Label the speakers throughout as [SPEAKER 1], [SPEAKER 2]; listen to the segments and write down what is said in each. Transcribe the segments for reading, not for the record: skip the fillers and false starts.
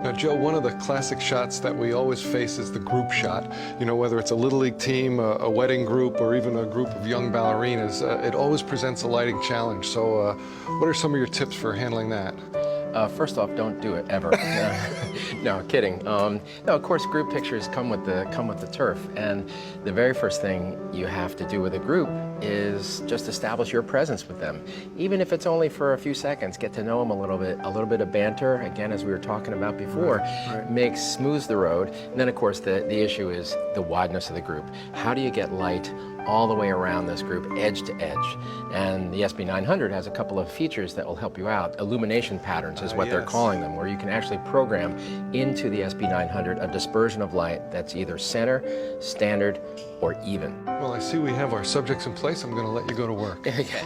[SPEAKER 1] Now, Joe, one of the classic shots that we always face is the group shot. You know, whether it's a Little League team, a wedding group, or even a group of young ballerinas, it always presents a lighting challenge. So what are some of your tips for handling that?
[SPEAKER 2] First off, don't do it ever. No, kidding. No, of course, group pictures come with the turf, and the very first thing you have to do with a group is just establish your presence with them, even if it's only for a few seconds. Get to know them a little bit of banter. Again, as we were talking about before, smooths the road. And then, of course, the issue is the wideness of the group. How do you get light all the way around this group, edge to edge? And the SB900 has a couple of features that will help you out. Illumination patterns is what they're calling them, where you can actually program into the SB900 a dispersion of light that's either center, standard, or even.
[SPEAKER 1] Well, I see we have our subjects in place. I'm going to let you go to work.
[SPEAKER 2] Okay.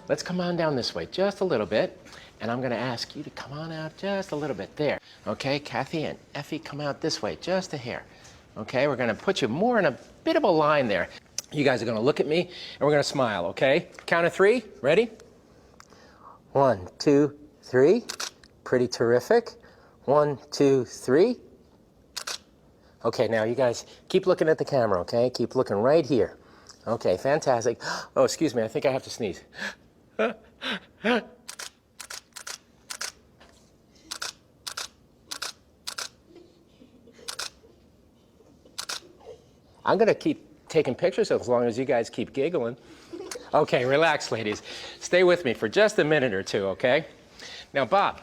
[SPEAKER 2] Let's come on down this way just a little bit, and I'm going to ask you to come on out just a little bit there. Okay, Kathy and Effie, come out this way just a hair. Okay, we're going to put you more in a bit of a line there. You guys are going to look at me, and we're going to smile, okay? Count of three. Ready? 1, 2, 3. Pretty terrific. 1, 2, 3. Okay, now you guys keep looking at the camera, okay? Keep looking right here. Okay, fantastic. Oh, excuse me, I think I have to sneeze. I'm going to keep taking pictures as long as you guys keep giggling. Okay, relax, ladies. Stay with me for just a minute or two, okay? Now, Bob.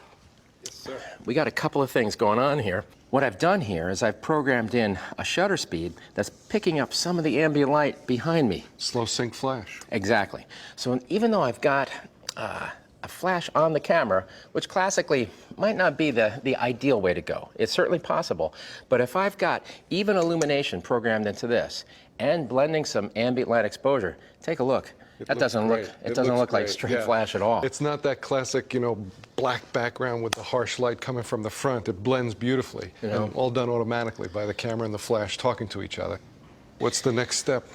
[SPEAKER 1] Yes, sir.
[SPEAKER 2] We got a couple of things going on here. What I've done here is I've programmed in a shutter speed that's picking up some of the ambient light behind me.
[SPEAKER 1] Slow sync flash.
[SPEAKER 2] Exactly. So even though I've got a flash on the camera, which classically might not be the ideal way to go. It's certainly possible. But if I've got even illumination programmed into this and blending some ambient light exposure, take a look. That doesn't look like straight flash at all.
[SPEAKER 1] It's not that classic, you know, black background with the harsh light coming from the front. It blends beautifully, and all done automatically by the camera and the flash talking to each other. What's the next step?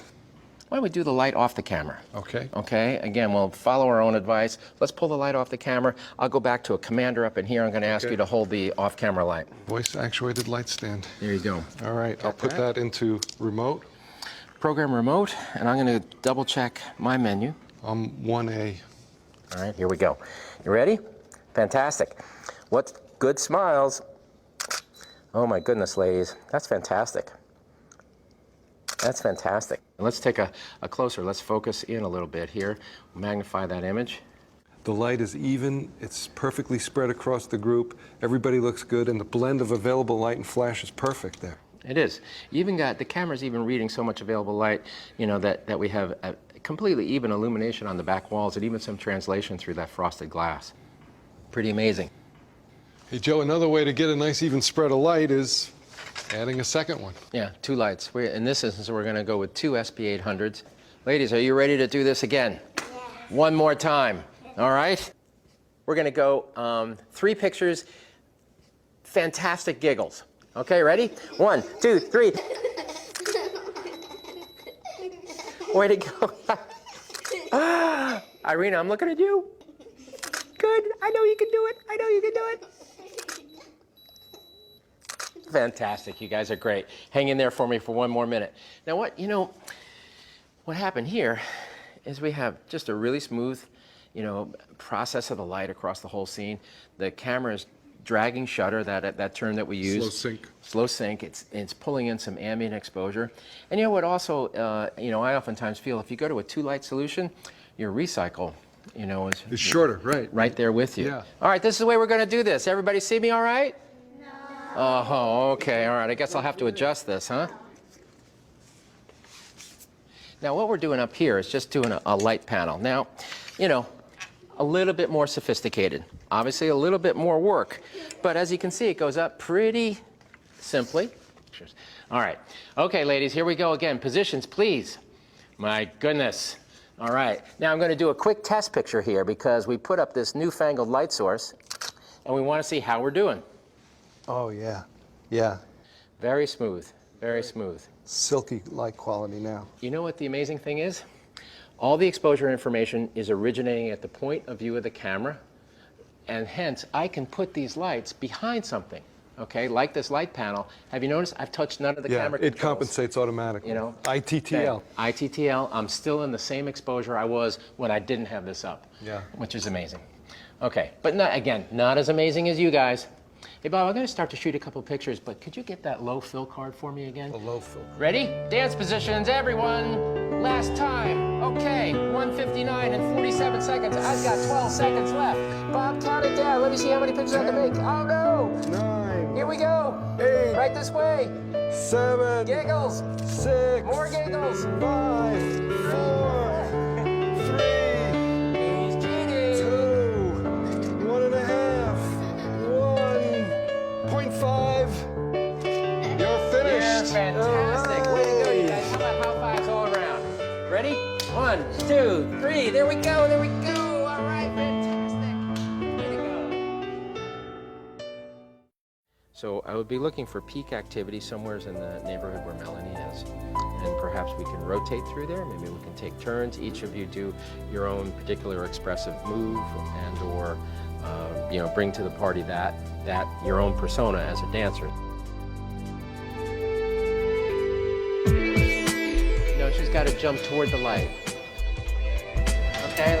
[SPEAKER 2] Why don't we do the light off the camera?
[SPEAKER 1] Okay.
[SPEAKER 2] Okay, again, we'll follow our own advice. Let's pull the light off the camera. I'll go back to a commander up in here. I'm going to ask you to hold the off-camera light.
[SPEAKER 1] Voice-actuated light stand.
[SPEAKER 2] There you go.
[SPEAKER 1] All right, I'll put that into remote.
[SPEAKER 2] Program remote, and I'm going to double-check my menu.
[SPEAKER 1] 1A.
[SPEAKER 2] All right, here we go. You ready? Fantastic. What's good smiles? Oh, my goodness, ladies. That's fantastic. That's fantastic. Let's take a closer. Let's focus in a little bit here. Magnify that image.
[SPEAKER 1] The light is even. It's perfectly spread across the group. Everybody looks good, and the blend of available light and flash is perfect there.
[SPEAKER 2] It is. You even got the camera's even reading so much available light, you know, that we have a completely even illumination on the back walls and even some translation through that frosted glass. Pretty amazing.
[SPEAKER 1] Hey, Joe, another way to get a nice even spread of light is adding a second one.
[SPEAKER 2] Yeah, two lights. In this instance, we're going to go with two SB800s. Ladies, are you ready to do this again? Yeah. One more time. All right? We're going to go 3 pictures, fantastic giggles. Okay, ready? 1, 2, 3. Way to go. Irina, I'm looking at you. Good. I know you can do it. I know you can do it. Fantastic. You guys are great. Hang in there for me for one more minute. Now, what happened here is we have just a really smooth, process of the light across the whole scene. The camera is dragging shutter, that term that we use.
[SPEAKER 1] Slow sync.
[SPEAKER 2] Slow sync. It's pulling in some ambient exposure. And you know what also, I oftentimes feel if you go to a 2-light solution, your recycle,
[SPEAKER 1] is shorter, right?
[SPEAKER 2] Right there with you.
[SPEAKER 1] Yeah.
[SPEAKER 2] All right, this is the way we're going to do this. Everybody see me all right? No. Oh, okay. All right. I guess I'll have to adjust this, huh? Now, what we're doing up here is just doing a light panel. Now, a little bit more sophisticated. Obviously, a little bit more work. But as you can see, it goes up pretty simply. All right. Okay, ladies, here we go again. Positions, please. My goodness. All right. Now, I'm going to do a quick test picture here because we put up this newfangled light source, and we want to see how we're doing.
[SPEAKER 1] Oh, yeah. Yeah.
[SPEAKER 2] Very smooth. Very smooth.
[SPEAKER 1] Silky light quality now.
[SPEAKER 2] You know what the amazing thing is? All the exposure information is originating at the point of view of the camera. and hence I can put these lights behind something, okay, like this light panel. Have you noticed I've touched none of the camera
[SPEAKER 1] it
[SPEAKER 2] controls.
[SPEAKER 1] compensates automatically.
[SPEAKER 2] You know,
[SPEAKER 1] ITTL.
[SPEAKER 2] ITTL, I'm still in the same exposure I was when I didn't have this up, which is amazing. Okay, but not as amazing as you guys. Hey Bob, I'm going to start to shoot a couple pictures, but could you get that low fill card for me again?
[SPEAKER 1] A low fill.
[SPEAKER 2] Ready? Dance positions, everyone. Last time. Okay, 1:59 and 47 seconds. I've got 12 seconds left. Bob, count it down. Let me see how many pictures I can make. Oh no!
[SPEAKER 1] 9.
[SPEAKER 2] Here we go.
[SPEAKER 1] 8.
[SPEAKER 2] Right this way.
[SPEAKER 1] 7.
[SPEAKER 2] Giggles.
[SPEAKER 1] 6.
[SPEAKER 2] More giggles.
[SPEAKER 1] 5. 4. 3.
[SPEAKER 2] He's cheating.
[SPEAKER 1] 2. 1.5. 1.5. You're finished.
[SPEAKER 2] You're fantastic. Way to go, you guys. How about high fives all around? Ready? 1, 2, 3. There we go. There we go. All right, fantastic. Way to go. So I would be looking for peak activity somewhere in the neighborhood where Melanie is. And perhaps we can rotate through there. Maybe we can take turns. Each of you do your own particular expressive move and or bring to the party that your own persona as a dancer. No, she's got to jump toward the light. Okay,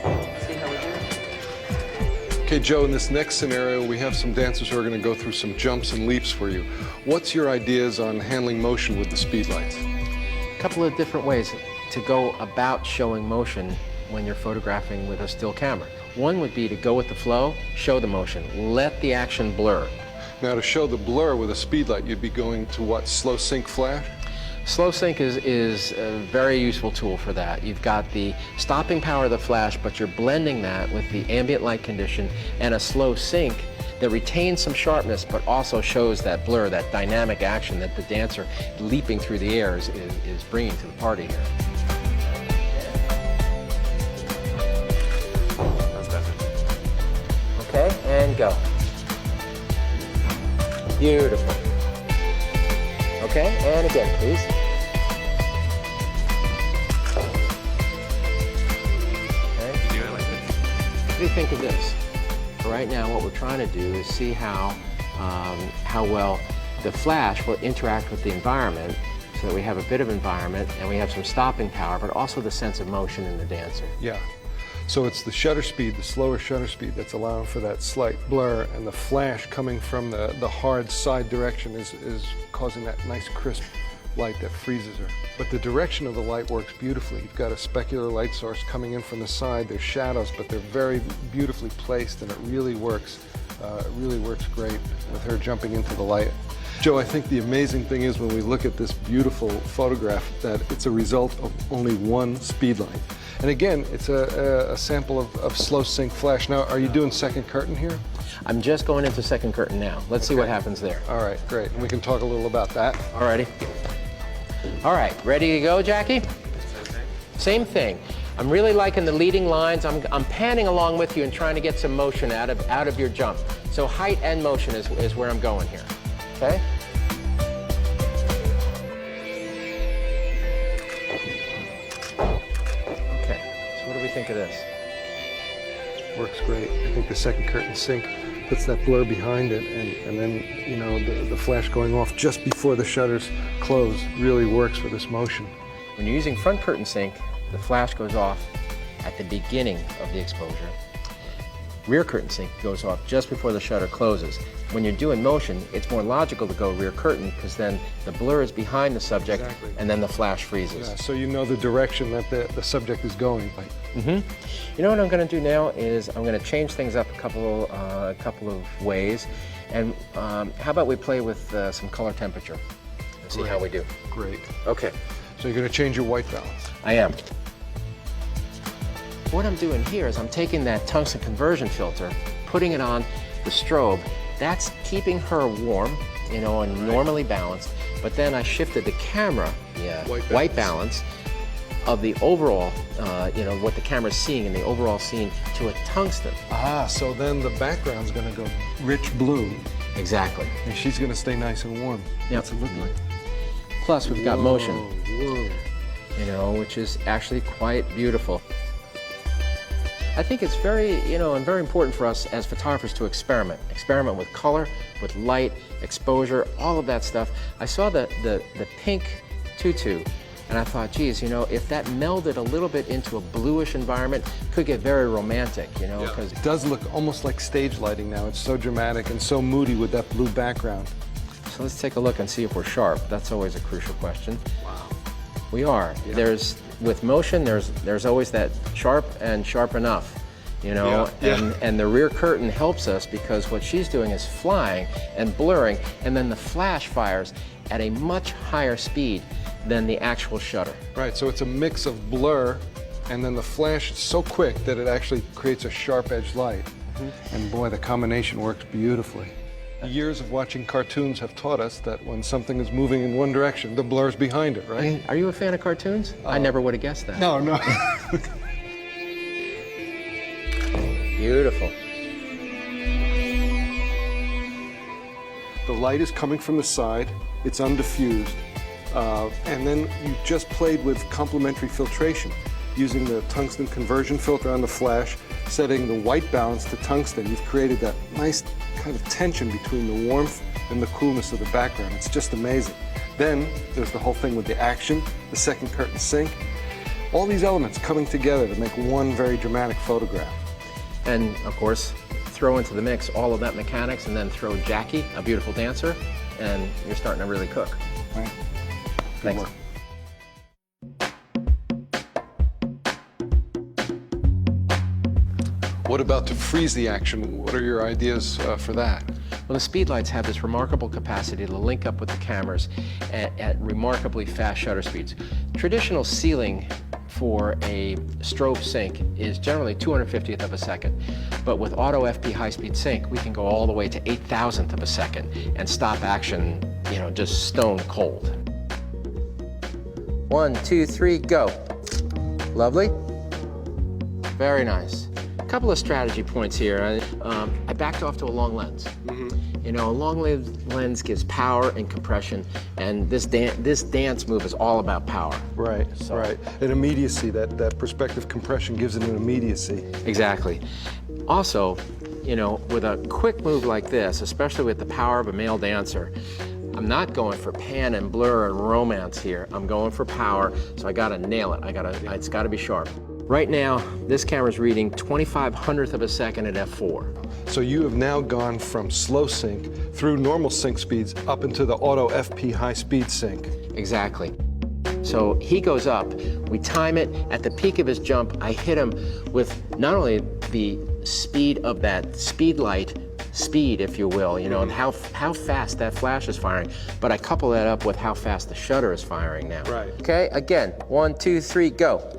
[SPEAKER 2] let's see how we do.
[SPEAKER 1] Okay, Joe, in this next scenario, we have some dancers who are going to go through some jumps and leaps for you. What's your ideas on handling motion with the speed lights?
[SPEAKER 2] A couple of different ways to go about showing motion when you're photographing with a still camera. One would be to go with the flow, show the motion, let the action blur.
[SPEAKER 1] Now, to show the blur with a speed light, you'd be going to what, slow sync flash?
[SPEAKER 2] Slow sync is a very useful tool for that. You've got the stopping power of the flash, but you're blending that with the ambient light condition and a slow sync that retains some sharpness, but also shows that blur, that dynamic action that the dancer leaping through the air is bringing to the party here. Okay, and go. Beautiful. Okay, and again, please. Okay. What do you think of this? Right now, what we're trying to do is see how well the flash will interact with the environment so that we have a bit of environment and we have some stopping power, but also the sense of motion in the dancer.
[SPEAKER 1] Yeah. So it's the shutter speed, the slower shutter speed that's allowing for that slight blur, and the flash coming from the hard side direction is causing that nice crisp light that freezes her. But the direction of the light works beautifully. You've got a specular light source coming in from the side. There's shadows, but they're very beautifully placed, and it really works. It really works great with her jumping into the light. Joe, I think the amazing thing is when we look at this beautiful photograph that it's a result of only one speed light. And again, it's a sample of slow sync flash. Now, are you doing second curtain here?
[SPEAKER 2] I'm just going into second curtain now. Let's see what happens there.
[SPEAKER 1] All right, great. And we can talk a little about that.
[SPEAKER 2] All righty. All right, ready to go, Jackie? Same thing. I'm really liking the leading lines. I'm panning along with you and trying to get some motion out of your jump. So height and motion is where I'm going here. Okay? What do we think of this?
[SPEAKER 1] Works great. I think the second curtain sync puts that blur behind it, and then, you know, the flash going off just before the shutters close really works for this motion.
[SPEAKER 2] When you're using front curtain sync, the flash goes off at the beginning of the exposure. Rear curtain sync goes off just before the shutter closes. When you're doing motion, it's more logical to go rear curtain because then the blur is behind the subject and then the flash freezes.
[SPEAKER 1] Yeah, so you know the direction that the subject is going.
[SPEAKER 2] You know what I'm going to do now is I'm going to change things up a couple of ways. And how about we play with some color temperature and see how we do.
[SPEAKER 1] Great.
[SPEAKER 2] Okay.
[SPEAKER 1] So you're going to change your white balance.
[SPEAKER 2] I am. What I'm doing here is I'm taking that tungsten conversion filter, putting it on the strobe. That's keeping her warm, you know, and normally balanced. But then I shifted the camera, white balance of the overall, you know, what the camera's seeing in the overall scene to a tungsten.
[SPEAKER 1] Ah, so then the background's going to go rich blue.
[SPEAKER 2] Exactly.
[SPEAKER 1] And she's going to stay nice and warm.
[SPEAKER 2] Yep.
[SPEAKER 1] What's it look like?
[SPEAKER 2] Plus, we've got motion,
[SPEAKER 1] Whoa.
[SPEAKER 2] you know, which is actually quite beautiful. I think it's very, and very important for us as photographers to experiment. Experiment with color, with light, exposure, all of that stuff. I saw the pink tutu, and I thought, geez, if that melded a little bit into a bluish environment, could get very romantic, because
[SPEAKER 1] It does look almost like stage lighting now. It's so dramatic and so moody with that blue background.
[SPEAKER 2] So let's take a look and see if we're sharp. That's always a crucial question.
[SPEAKER 1] Wow.
[SPEAKER 2] We are.
[SPEAKER 1] Yeah.
[SPEAKER 2] With motion, there's always that sharp and sharp enough,
[SPEAKER 1] Yeah.
[SPEAKER 2] And the rear curtain helps us because what she's doing is flying and blurring, and then the flash fires at a much higher speed than the actual shutter.
[SPEAKER 1] Right, so it's a mix of blur and then the flash is so quick that it actually creates a sharp edge light. And boy, the combination works beautifully. Years of watching cartoons have taught us that when something is moving in one direction, the blur's behind it, right?
[SPEAKER 2] Are you a fan of cartoons? I never would have guessed that.
[SPEAKER 1] No.
[SPEAKER 2] Beautiful.
[SPEAKER 1] The light is coming from the side, it's undiffused, and then you just played with complementary filtration using the tungsten conversion filter on the flash, setting the white balance to tungsten. You've created that nice kind of tension between the warmth and the coolness of the background. It's just amazing. Then there's the whole thing with the action, the second curtain sync. All these elements coming together to make one very dramatic photograph.
[SPEAKER 2] And of course, throw into the mix all of that mechanics, and then throw Jackie, a beautiful dancer, and you're starting to really cook.
[SPEAKER 1] Right? Good
[SPEAKER 2] Thanks.
[SPEAKER 1] work. What about to freeze the action? What are your ideas for that?
[SPEAKER 2] Well, the speedlights have this remarkable capacity to link up with the cameras at remarkably fast shutter speeds. Traditional sealing for a strobe sync is generally 250th of a second. But with auto FP high-speed sync, we can go all the way to 8,000th of a second and stop action, just stone cold. 1, 2, 3, go. Lovely. Very nice. A couple of strategy points here. I backed off to a long lens. A long lens gives power and compression, and this dance move is all about power.
[SPEAKER 1] Right, right. An immediacy, that perspective compression gives it an immediacy.
[SPEAKER 2] Exactly. Also, with a quick move like this, especially with the power of a male dancer, I'm not going for pan and blur and romance here. I'm going for power, so I gotta nail it. It's gotta be sharp. Right now, this camera's reading 2500th of a second at f4.
[SPEAKER 1] So you have now gone from slow sync through normal sync speeds up into the auto FP high speed sync.
[SPEAKER 2] Exactly. So he goes up, we time it, at the peak of his jump, I hit him with not only the speed of that speedlight, if you will, and how fast that flash is firing, but I couple that up with how fast the shutter is firing now.
[SPEAKER 1] Right.
[SPEAKER 2] Okay, again, 1, 2, 3, go.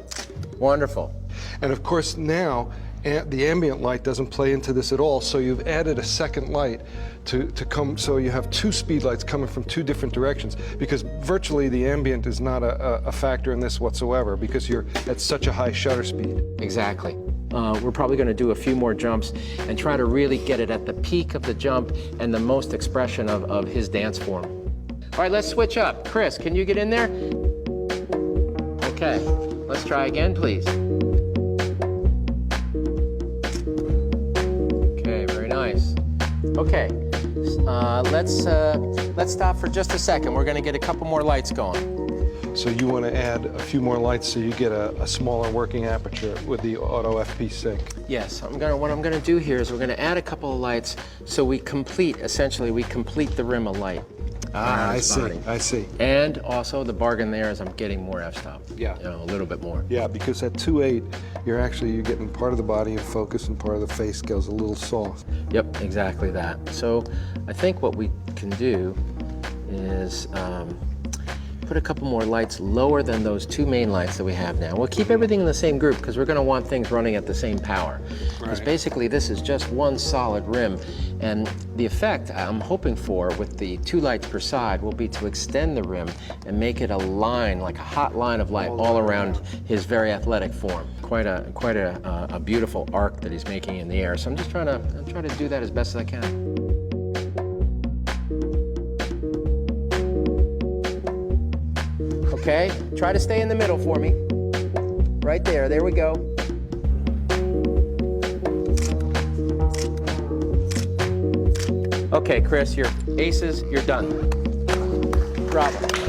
[SPEAKER 2] Wonderful.
[SPEAKER 1] And of course now, the ambient light doesn't play into this at all, so you've added a second light to come, so you have two speed lights coming from two different directions, because virtually the ambient is not a factor in this whatsoever, because you're at such a high shutter speed.
[SPEAKER 2] Exactly. We're probably going to do a few more jumps and try to really get it at the peak of the jump and the most expression of his dance form. All right, let's switch up. Chris, can you get in there? Okay, let's try again, please. Okay, very nice. Okay, let's stop for just a second. We're going to get a couple more lights going.
[SPEAKER 1] So you want to add a few more lights so you get a smaller working aperture with the auto FP sync.
[SPEAKER 2] Yes, what I'm going to do here is we're going to add a couple of lights so we complete the rim of light.
[SPEAKER 1] Ah, I see.
[SPEAKER 2] And also the bargain there is I'm getting more f-stop.
[SPEAKER 1] Yeah.
[SPEAKER 2] A little bit more.
[SPEAKER 1] Yeah, because at 2.8, you're getting part of the body in focus and part of the face goes a little soft.
[SPEAKER 2] Yep, exactly that. So I think what we can do is put a couple more lights lower than those two main lights that we have now. We'll keep everything in the same group because we're going to want things running at the same power. Because basically this is just one solid rim, and the effect I'm hoping for with the two lights per side will be to extend the rim and make it a line, like a hot line of light all around his very athletic form. Quite a beautiful arc that he's making in the air. So I'm trying to do that as best as I can. Okay, try to stay in the middle for me. Right there, there we go. Okay, Chris, you're aces, you're done. Bravo.